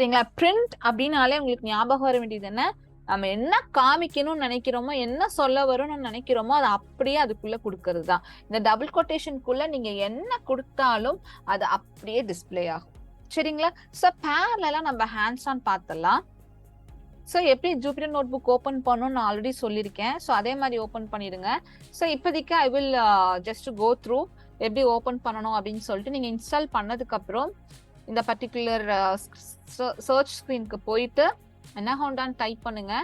சரிங்களா? பிரிண்ட் அப்படின்னாலே உங்களுக்கு ஞாபகம் வர வேண்டியது என்ன? நம்ம என்ன காமிக்கணும்னு நினைக்கிறோமோ, என்ன சொல்ல வரும்னு நினைக்கிறோமோ, அதை அப்படியே அதுக்குள்ள கொடுக்கறது தான். இந்த டபுள் கொட்டேஷனுக்குள்ள நீங்க என்ன கொடுத்தாலும் அது அப்படியே டிஸ்பிளே ஆகும். சரிங்களா? சோ பேரலா நம்ம ஹேண்ட்ஸ் ஆன் பார்த்தலாம். சோ எப்படி ஜூபிட்டர் நோட் புக் ஓபன் பண்ணணும்னு நான் ஆல்ரெடி சொல்லியிருக்கேன். சோ அதே மாதிரி ஓபன் பண்ணிடுங்க. சோ இப்போதைக்கு I will just go through எப்படி ஓபன் பண்ணணும் அப்படின்னு சொல்லிட்டு நீங்க இன்ஸ்டால் பண்ணதுக்கு அப்புறம் இந்த பர்டிகுலர் சர்ச் ஸ்கிரீனுக்கு போயிட்டு அனஹோண்டான்னு டைப் பண்ணுங்க.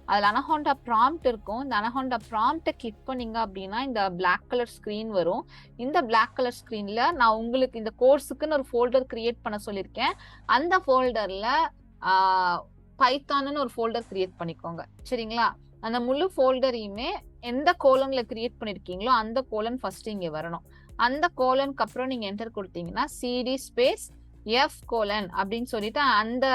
அதுல அனஹோண்டா ப்ராம்ப்ட் இருக்கும். இந்த அனஹோண்டா ப்ராம்ப்டை கிளிக் பண்ணீங்க அப்படின்னா இந்த பிளாக் கலர் ஸ்கிரீன் வரும். இந்த பிளாக் கலர் ஸ்கிரீன்ல நான் உங்களுக்கு இந்த கோர்ஸுக்குன்னு ஒரு ஃபோல்டர் கிரியேட் பண்ண சொல்லியிருக்கேன். அந்த ஃபோல்டர்ல பைத்தான்னு ஒரு ஃபோல்டர் கிரியேட் பண்ணிக்கோங்க. சரிங்களா? அந்த முழு ஃபோல்டரையுமே எந்த கோலன்ல கிரியேட் பண்ணிருக்கீங்களோ அந்த கோலன் ஃபர்ஸ்ட் இங்க வரணும். அந்த கோலனுக்கு அப்புறம் நீங்க என்டர் கொடுத்தீங்கன்னா சிடி ஸ்பேஸ் எஃப் கோலன் அப்படின்னு சொல்லிட்டு அந்த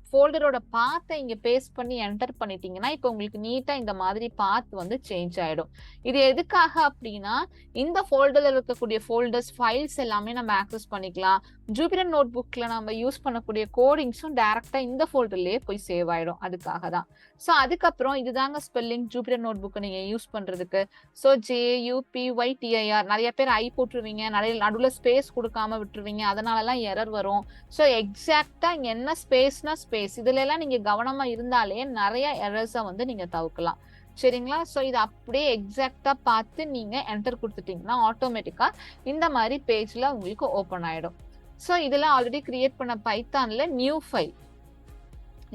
ஃபோல்டரோட பாத்தை இங்க பேஸ்ட் பண்ணி என்டர் பண்ணிட்டீங்கன்னா இப்போ உங்களுக்கு நீட்டா இந்த மாதிரி பாத் வந்து சேஞ்ச் ஆயிடும். இது எதுக்காக அப்படின்னா இந்த ஃபோல்டர்ல இருக்கக்கூடிய ஃபோல்டர்ஸ் ஃபைல்ஸ் எல்லாமே நம்ம ஆக்சஸ் பண்ணிக்கலாம். ஜூபிட்டர் நோட் புக்ல நம்ம யூஸ் பண்ணக்கூடிய கோடிங்ஸும் டைரக்டா இந்த ஃபோல்டர்லயே போய் சேவ் ஆயிடும். அதுக்காக தான். ஸோ அதுக்கப்புறம் இதுதாங்க ஸ்பெல்லிங் ஜூபிட்டர் நோட் புக்கை நீங்க யூஸ் பண்றதுக்கு. ஸோ JUPYTIR நிறைய பேர் ஐ போட்டுருவீங்க, நிறைய நடுவில் ஸ்பேஸ் கொடுக்காம விட்டுருவீங்க, அதனாலலாம் எரர் வரும். ஸோ எக்ஸாக்டா இங்க என்ன ஸ்பேஸ்னா ஸ்பேஸ், இதுல எல்லாம் நீங்க கவனமா இருந்தாலே நிறைய எரர்ஸை வந்து நீங்க தவிர்க்கலாம். சரிங்களா? ஸோ இது அப்படியே எக்ஸாக்டா பார்த்து நீங்க என்டர் கொடுத்துட்டீங்கன்னா ஆட்டோமேட்டிக்கா இந்த மாதிரி பேஜ்ல உங்களுக்கு ஓப்பன் ஆயிடும். ஸோ இதுல ஆல்ரெடி கிரியேட் பண்ண பைத்தான்ல நியூ ஃபைல்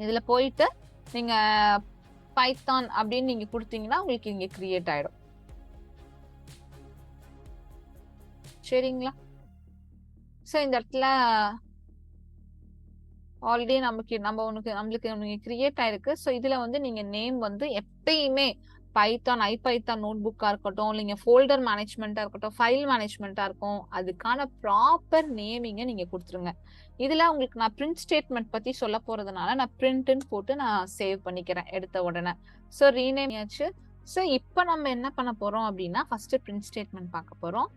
இதுல போயிட்டு நீங்க பைத்தான் அப்படின்னு நீங்க கொடுத்தீங்கன்னா உங்களுக்கு இங்க கிரியேட் ஆயிடும். சரிங்களா? ஸோ இந்த இடத்துல ஆல்ரெடி நம்மளுக்கு கிரியேட் ஆயிருக்கு. ஸோ இதுல வந்து நீங்க நேம் வந்து எப்பயுமே பைத்தான் ஐபைத்தான் நோட் புக்கா இருக்கட்டும், இல்லைங்க ஃபோல்டர் மேனேஜ்மெண்டா இருக்கட்டும், ஃபைல் மேனேஜ்மெண்டா இருக்கும், அதுக்கான ப்ராப்பர் நேமிங்க நீங்க கொடுத்துருங்க. இதுல உங்களுக்கு நான் பிரிண்ட் ஸ்டேட்மெண்ட் பத்தி சொல்ல போறதுனால நான் பிரிண்ட்னு போட்டு நான் சேவ் பண்ணிக்கிறேன் எடுத்த உடனே. ஸோ ரீநேம் ஆச்சு. ஸோ இப்போ நம்ம என்ன பண்ண போறோம் அப்படின்னா ஃபர்ஸ்ட் பிரிண்ட் ஸ்டேட்மெண்ட் பார்க்க போறோம்.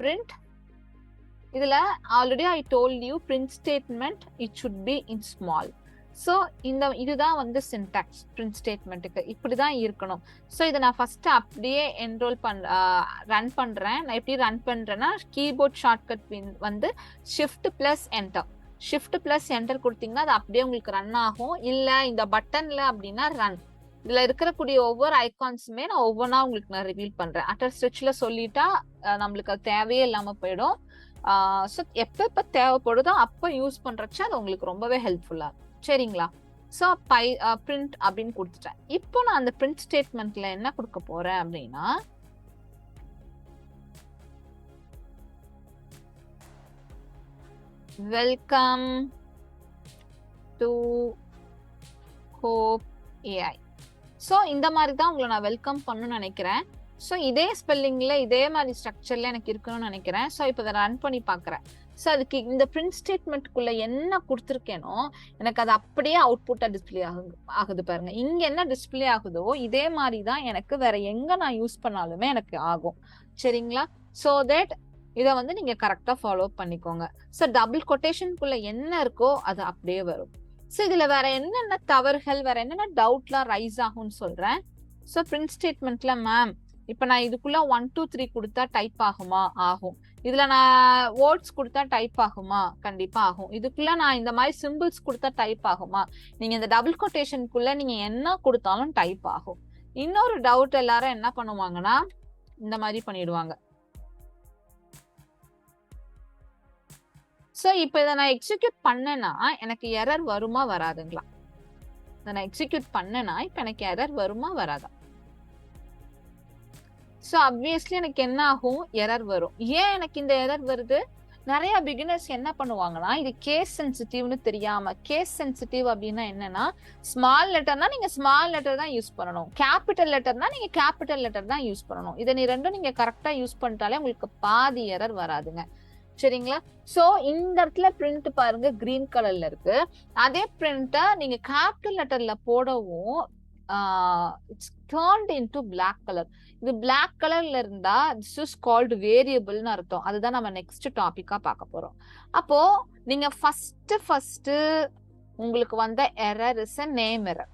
பிரிண்ட் இதுல already I told you print statement it should be in small. So இதுதான் வந்து சின்டாக்ஸ் பிரிண்ட் ஸ்டேட்மெண்ட்டுக்கு இப்படிதான் இருக்கணும். ஸோ இதை நான் ஃபர்ஸ்ட் அப்படியே ரன் பண்றேன். நான் எப்படி ரன் பண்றேன்னா கீபோர்ட் ஷார்ட்கட் வந்து ஷிஃப்ட் பிளஸ் என்டர் கொடுத்தீங்கன்னா அது அப்படியே உங்களுக்கு ரன் ஆகும். இல்ல இந்த பட்டன்ல அப்படின்னா ரன். இதுல இருக்கக்கூடிய ஒவ்வொரு ஐகான்ஸுமே நான் ஒவ்வொன்றா உங்களுக்கு நான் ரிவீல் பண்றேன். அட்டர் ஸ்ட்ரெச்ல சொல்லிட்டா நம்மளுக்கு அது தேவையே இல்லாம போயிடும். ஸோ எப்ப தேவைப்படுதோ அப்ப யூஸ் பண்றச்சு அது உங்களுக்கு ரொம்பவே ஹெல்ப்ஃபுல்லா இருக்கும். சரிங்களா? ஸோ பிரிண்ட் அப்படின்னு கொடுத்துட்டேன். இப்போ நான் அந்த பிரிண்ட் ஸ்டேட்மெண்ட்ல என்ன கொடுக்க போறேன் அப்படின்னா welcome to hope AI. So இந்த மாதிரி தான் உங்களை நான் வெல்கம் பண்ணணும்னு நினைக்கிறேன். ஸோ இதே ஸ்பெல்லிங்ல இதே மாதிரி ஸ்ட்ரக்சர்ல எனக்கு இருக்கணும்னு நினைக்கிறேன். ஸோ இப்போ இதை ரன் பண்ணி பார்க்குறேன். ஸோ அதுக்கு இந்த பிரிண்ட் ஸ்டேட்மெண்ட்டுக்குள்ள என்ன கொடுத்துருக்கேனோ எனக்கு அது அப்படியே அவுட்புட்டா டிஸ்பிளே ஆகுது பாருங்க. இங்க என்ன டிஸ்பிளே ஆகுதோ இதே மாதிரி தான் எனக்கு வேற எங்க நான் யூஸ் பண்ணாலுமே எனக்கு ஆகும். சரிங்களா? ஸோ தட் இதை வந்து நீங்க கரெக்டா ஃபாலோ பண்ணிக்கோங்க. ஸோ டபுள் கொட்டேஷனுக்குள்ள என்ன இருக்கோ அது அப்படியே வரும். ஸோ இதுல வேற என்னென்ன தவறுகள் வேற என்னென்ன டவுட்லாம் ரைஸ் ஆகும்னு சொல்றேன். ஸோ பிரிண்ட் ஸ்டேட்மெண்ட்ல மேம் இப்ப நான் இதுக்குள்ள 1 2 3 கொடுத்தா டைப் ஆகுமா? ஆகும். இதுல நான் வேர்ட்ஸ் கொடுத்தா டைப் ஆகுமா? கண்டிப்பா ஆகும். இதுக்குள்ள நான் இந்த மாதிரி சிம்பிள்ஸ் கொடுத்தா டைப் ஆகுமா? நீங்க இந்த டபுள் கொட்டேஷனுக்குள்ள நீங்க என்ன கொடுத்தாலும் டைப் ஆகும். இன்னொரு டவுட் எல்லாரும் என்ன பண்ணுவாங்கன்னா இந்த மாதிரி பண்ணிடுவாங்க. சோ இப்ப இதை நான் எக்ஸிக்யூட் பண்ணேன்னா எனக்கு எரர் வருமா வராதுங்களா? இதை நான் எக்ஸிக்யூட் பண்ணேன்னா இப்ப எனக்கு எரர் வருமா வராதா? ஸோ அப்வியஸ்லி எனக்கு என்ன ஆகும்? எரர் வரும். ஏன் எனக்கு இந்த எரர் வருது? நிறைய பிகினர்ஸ் என்ன பண்ணுவாங்கன்னா இது கேஸ் சென்சிட்டிவ்னு தெரியாம, கேஸ் சென்சிட்டிவ் அப்படின்னா என்னன்னா ஸ்மால் லெட்டர்னா நீங்க ஸ்மால் லெட்டர் தான் யூஸ் பண்ணணும், கேபிட்டல் லெட்டர்னா நீங்க கேபிட்டல் லெட்டர் தான் யூஸ் பண்ணணும். இதை நீ ரெண்டும் நீங்க கரெக்டா யூஸ் பண்ணிட்டாலே உங்களுக்கு பாதி எரர் வராதுங்க. சரிங்களா? சோ இந்த இடத்துல பிரிண்ட் பாருங்க கிரீன் கலர்ல இருக்கு. அதே பிரிண்ட நீங்க கேபிட்டல் லெட்டர்ல போடவும் it's turned into black colour. இது பிளாக் கலர்ல இருந்தா திஸ் இஸ் கால்டு வேரியபிள்னு அர்த்தம். அதுதான் நம்ம நெக்ஸ்ட் டாபிக்கா பார்க்க போறோம். அப்போ நீங்க ஃபர்ஸ்ட் உங்களுக்கு வந்த error is a name error.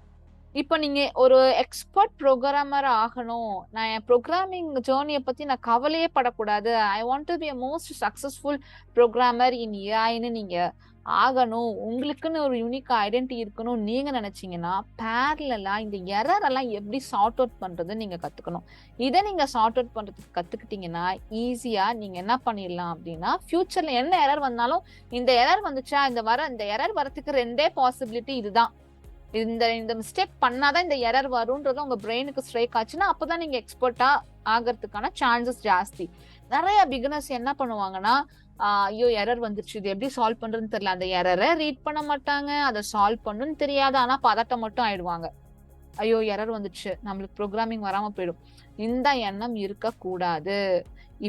இப்போ நீங்க ஒரு எக்ஸ்பர்ட் ப்ரோக்ராமர் ஆகணும், நான் என் ப்ரோக்ராமிங் ஜேர்னியை பத்தி நான் கவலையே படக்கூடாது, I want to be a most successful programmer in ஏஐன்னு நீங்க ஆகணும், உங்களுக்குன்னு ஒரு யூனிக் ஐடென்டிட்டி இருக்கணும் நீங்க நினைச்சீங்கன்னா பேரலா இந்த எரர் எல்லாம் எப்படி சார்ட் அவுட் பண்றது நீங்க கத்துக்கணும். இதை நீங்க சார்ட் அவுட் பண்றதுக்கு கத்துக்கிட்டீங்கன்னா ஈஸியா நீங்க என்ன பண்ணிடலாம் அப்படின்னா ஃபியூச்சர்ல என்ன எரர் வந்தாலும் இந்த எரர் வந்துச்சா, இந்த எரர் வரதுக்கு ரெண்டே பாசிபிலிட்டி இதுதான், இந்த மிஸ்டேக் பண்ணாதான் இந்த எரர் வரும்ன்றது உங்க பிரெயினுக்கு ஸ்ட்ரைக் ஆச்சுன்னா அப்பதான் நீங்க எக்ஸ்பர்ட்டா ஆகிறதுக்கான சான்சஸ் ஜாஸ்தி. நிறைய பிகினர்ஸ் என்ன பண்ணுவாங்கன்னா, ஐயோ எரர் வந்துருச்சு, இது எப்படி சால்வ் பண்றதுன்னு தெரியல, அந்த எரரை ரீட் பண்ண மாட்டாங்க, அதை சால்வ் பண்ணணும்னு தெரியாது, ஆனா பதட்டம் மட்டும் ஆயிடுவாங்க. ஐயோ எரர் வந்துச்சு, நம்மளுக்கு ப்ரோக்ராமிங் வராம போயிடும். இந்த எண்ணம் இருக்கக்கூடாது.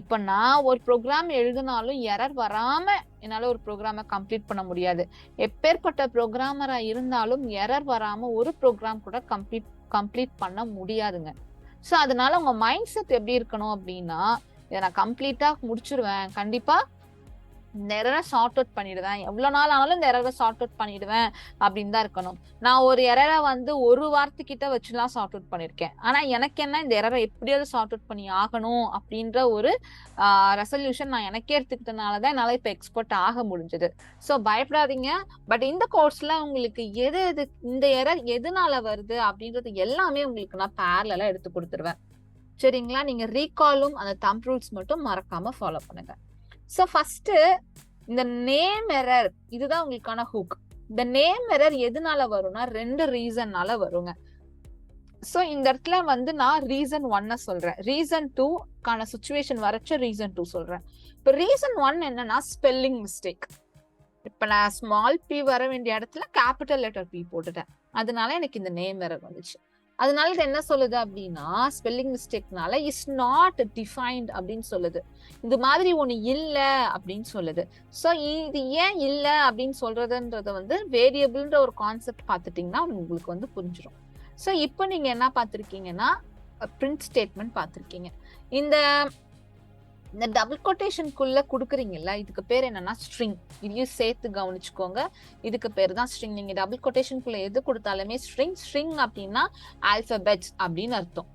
இப்ப நான் ஒரு ப்ரோக்ராம் எழுதினாலும் எரர் வராம என்னால ஒரு ப்ரோக்ராமை கம்ப்ளீட் பண்ண முடியாது. எப்பேற்பட்ட ப்ரோக்ராமரா இருந்தாலும் எரர் வராம ஒரு ப்ரோக்ராம் கூட கம்ப்ளீட் பண்ண முடியாதுங்க. ஸோ அதனால உங்க மைண்ட் செட் எப்படி இருக்கணும் அப்படின்னா, இதை நான் கம்ப்ளீட்டா முடிச்சிருவேன், கண்டிப்பா இந்த எரரை சார்ட் அவுட் பண்ணிடுவேன், எவ்வளவு நாள் ஆனாலும் இந்த எரரை சார்ட் அவுட் பண்ணிடுவேன் அப்படின்னு தான் இருக்கணும். நான் ஒரு எரரை வந்து ஒரு வாரத்துக்கிட்ட வச்சுலாம் சார்ட் அவுட் பண்ணிருக்கேன். ஆனா எனக்கு என்ன, இந்த எரரை எப்படியாவது சார்ட் அவுட் பண்ணி ஆகணும் அப்படின்ற ஒரு ரெசல்யூஷன் நான் எனக்கே எடுத்துக்கிட்டனாலதான் என்னால இப்ப எக்ஸ்பர்ட் ஆக முடிஞ்சது. ஸோ பயப்படாதீங்க. பட் இந்த கோர்ஸ்ல உங்களுக்கு இந்த எரர் எதனால வருது அப்படின்றது எல்லாமே உங்களுக்கு நான் பேரலா எடுத்து கொடுத்துருவேன். சரிங்களா? நீங்க ரீகாலும் அந்த தம்ப் ரூல்ஸ் மட்டும் மறக்காம ஃபாலோ பண்ணுங்க. சோ ஃபர்ஸ்ட் இந்த நேம் எரர் இதுதான் உங்களுக்கான ஹூக். இந்த நேம் எரர் எதனால வரும்னா ரெண்டு ரீசன்னால வருங்க. சோ இந்த இடத்துல வந்து நான் ரீசன் 1 சொல்றேன், ரீசன் 2க்கான சிச்சுவேஷன் வரைச்ச ரீசன் 2 சொல்றேன். இப்ப ரீசன் 1 என்னன்னா ஸ்பெல்லிங் மிஸ்டேக். இப்ப நான் ஸ்மால் பி வர வேண்டிய இடத்துல கேபிட்டல் லெட்டர் பி போட்டுட்டேன், அதனால எனக்கு இந்த நேம் எரர் வந்துச்சு. அதனால இது என்ன சொல்லுது அப்படின்னா, ஸ்பெல்லிங் மிஸ்டேக்னால இஸ் நாட் டிஃபைன்ட் அப்படின்னு சொல்லுது. இது மாதிரி ஒண்ணு இல்ல அப்படின்னு சொல்லுது. சோ இது ஏன் இல்ல அப்படின்னு சொல்றதுன்றத வந்து வேரியபிள்ன்ற ஒரு கான்செப்ட் பாத்துட்டீங்கன்னா உங்களுக்கு வந்து புரிஞ்சிடும். சோ இப்போ நீங்க என்ன பாத்திருக்கீங்கன்னா பிரிண்ட் ஸ்டேட்மெண்ட் பாத்திருக்கீங்க. இந்த டபுள் கொட்டேஷனுக்குள்ள குடுக்குறீங்கல்ல, இதுக்கு பேர் என்னன்னா ஸ்ட்ரிங். இதையும் சேர்த்து கவனிச்சுக்கோங்க, இதுக்கு பேர் தான் ஸ்ட்ரிங். நீங்க டபுள் கொட்டேஷனுக்குள்ள எது கொடுத்தாலுமே ஸ்ட்ரிங் அப்படின்னா ஆல்பபெட்ஸ் அப்படின்னு அர்த்தம்.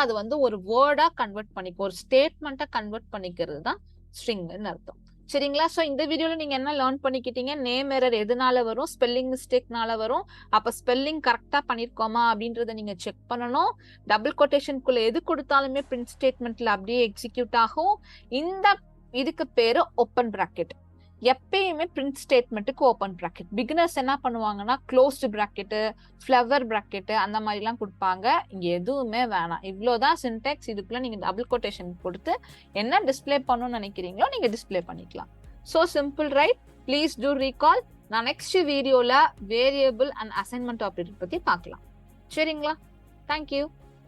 அது வந்து ஒரு வேர்டா கன்வெர்ட் பண்ணிக்க, ஒரு ஸ்டேட்மெண்ட்டா கன்வெர்ட் பண்ணிக்கிறது தான் ஸ்ட்ரிங்னு அர்த்தம். சரிங்களா? சோ இந்த வீடியோல நீங்க என்ன லேர்ன் பண்ணிக்கிட்டீங்க, நேம் எரர் எதனால வரும், ஸ்பெல்லிங் மிஸ்டேக்னால வரும். அப்ப ஸ்பெல்லிங் கரெக்டா பண்ணிருக்கோமா அப்படின்றத நீங்க செக் பண்ணணும். டபுள் கொட்டேஷனுக்குள்ள எது கொடுத்தாலுமே பிரிண்ட் ஸ்டேட்மெண்ட்ல அப்படியே எக்ஸிக்யூட் ஆகும். இதுக்கு பேரு ஓப்பன் பிராக்கெட். எப்பயுமே பிரிண்ட் ஸ்டேட்மெண்ட்டுக்கு ஓப்பன் பிராக்கெட். பிகினர்ஸ் என்ன பண்ணுவாங்கன்னா க்ளோஸ்டு பிராக்கெட், ஃபிளவர் பிராக்கெட் அந்த மாதிரி எல்லாம் கொடுப்பாங்க. இங்க எதுவுமே வேணாம், இவ்வளவுதான் சின்டெக்ஸ். இதுக்குள்ள நீங்க டபுள் கொட்டேஷன் கொடுத்து என்ன டிஸ்பிளே பண்ணணும்னு நினைக்கிறீங்களோ நீங்க டிஸ்பிளே பண்ணிக்கலாம். So simple, right? Please do recall. நான் நெக்ஸ்ட் வீடியோல வேரியபிள் அண்ட் அசைன்மெண்ட் ஆப்ரேட்டர் பத்தி பார்க்கலாம். சரிங்களா? தேங்க்யூ.